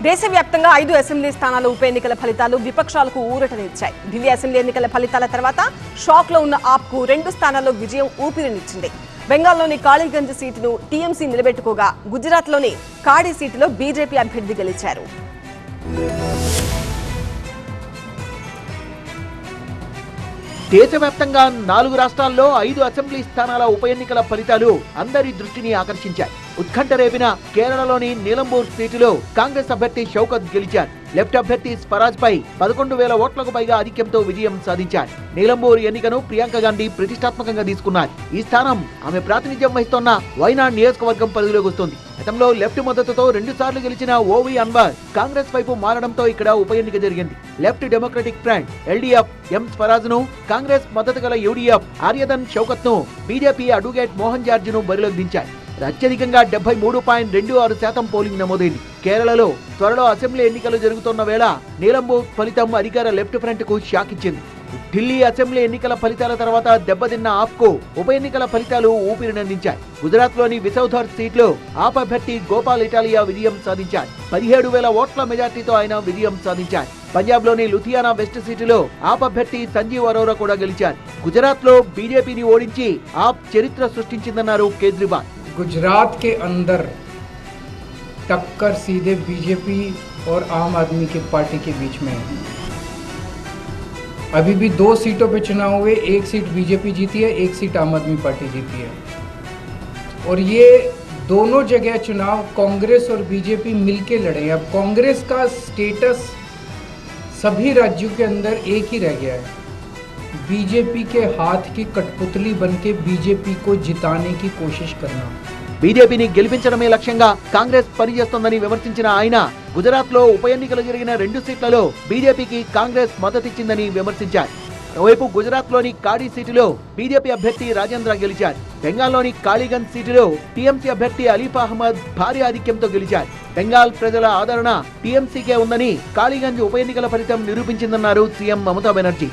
దేశవ్యాప్తంగా 5 అసెంబ్లీ స్థానాల ఉప ఎన్నికల ఫలితాలు విపక్షాలకు ఊరటనిచ్చాయి. ఢిల్లీ అసెంబ్లీ ఎన్నికల ఫలితాల తర్వాత షాక్ లో ఉన్న ఆప్కు 2 స్థానాల్లో విజయం ఊపిరినిచ్చింది. బెంగాల్లోని కాళీగంజ్ సీటును టీఎంసీ నిలబెట్టుకోగా గుజరాత్లోని కాడి సీటులో బీజేపీ అభ్యర్థి గెలిచారు. దేశవ్యాప్తంగా 4 రాష్ట్రాల్లో 5 అసెంబ్లీ స్థానాల ఉప ఎన్నికల ఫలితాలు అందరి దృష్టిని ఆకర్షించాయి. ఉత్కంఠ రేపిన కేరళలోని నీలంబూర్ సీటులో కాంగ్రెస్ అభ్యర్థి షౌకత్ గెలిచారు. లెఫ్ట్ అభ్యర్థి స్వరాజ్ పై 11,000 ఓట్లకు పైగా ఆధిక్యంతో విజయం సాధించారు. నీలంబూర్ ఎన్నికను ప్రియాంక గాంధీ ప్రతిష్టాత్మకంగా తీసుకున్నారు. ఈ స్థానం ఆమె ప్రాతినిధ్యం వహిస్తున్న వైనాడ్ నియోజకవర్గం పరిధిలోకి వస్తుంది. గతంలో లెఫ్ట్ మద్దతుతో 2 సార్లు గెలిచిన ఓవి అన్వర్ కాంగ్రెస్ వైపు మారడంతో ఇక్కడ ఉప ఎన్నిక జరిగింది. లెఫ్ట్ డెమోక్రటిక్ ఫ్రంట్ ఎల్డీఎఫ్ ఎం స్వరాజ్ ను, కాంగ్రెస్ మద్దతు గల యూడీఎఫ్ ఆర్యధన్ షౌకత్ ను, బీజేపీ అడ్వకేట్ మోహన్ జార్జ్ ను బరిలోకి దించాయి. అత్యధికంగా 73.26% పోలింగ్ నమోదైంది. కేరళలో త్వరలో అసెంబ్లీ ఎన్నికలు జరుగుతున్న వేళ నీలంబూర్ ఫలితం అధికార లెఫ్ట్ ఫ్రంట్ కు షాక్ ఇచ్చింది. ఢిల్లీ అసెంబ్లీ ఎన్నికల ఫలితాల తర్వాత దెబ్బతిన్న ఆప్కు ఉప ఎన్నికల ఫలితాలు ఊపిరినందించాయి. గుజరాత్ లోని విసౌధర్ సీట్లో ఆప్ అభ్యర్థి గోపాల్ ఇటాలియా విజయం సాధించారు. 17,000 ఓట్ల మెజార్టీతో ఆయన విజయం సాధించారు. పంజాబ్ లోని లుధియానా వెస్ట్ సీటులో ఆప్ అభ్యర్థి సంజీవ్ అరోరా కూడా గెలిచారు. గుజరాత్ లో బీజేపీని ఓడించి ఆప్ చరిత్ర సృష్టించిందన్నారు కేజ్రీవాల్. गुजरात के अंदर टक्कर सीधे बीजेपी और आम आदमी की पार्टी के बीच में है। अभी भी 2 सीटों पे चुनाव हुए, 1 सीट बीजेपी जीती है, 1 सीट आम आदमी पार्टी जीती है। और ये दोनों जगह चुनाव कांग्रेस और बीजेपी मिलके लड़े हैं। अब कांग्रेस का स्टेटस सभी राज्यों के अंदर एक ही रह गया है, बीजेपी के हाथ की कठपुतली बनके बीजेपी को जिताने की कोशिश करना. బీజేపీని గెలిపించడమే లక్ష్యంగా కాంగ్రెస్ పనిచేస్తోందని విమర్శించిన ఆయన గుజరాత్ లో ఉప ఎన్నికలు జరిగిన 2 సీట్లలో బీజేపీకి కాంగ్రెస్ మద్దతిచ్చిందని విమర్శించారు. మరోవైపు గుజరాత్ లోని కాడి సీటులో బీజేపీ అభ్యర్థి రాజేంద్ర గెలిచారు. బెంగాల్లోని కాళీగంజ్ సీటులో టీఎంసీ అభ్యర్థి అలీఫ్ అహ్మద్ భారీ ఆధిక్యంతో గెలిచారు. బెంగాల్ ప్రజల ఆదరణ టీఎంసీకే ఉందని కాళీగంజ్ ఉప ఎన్నికల ఫలితం నిరూపించిందన్నారు సీఎం మమతా బెనర్జీ.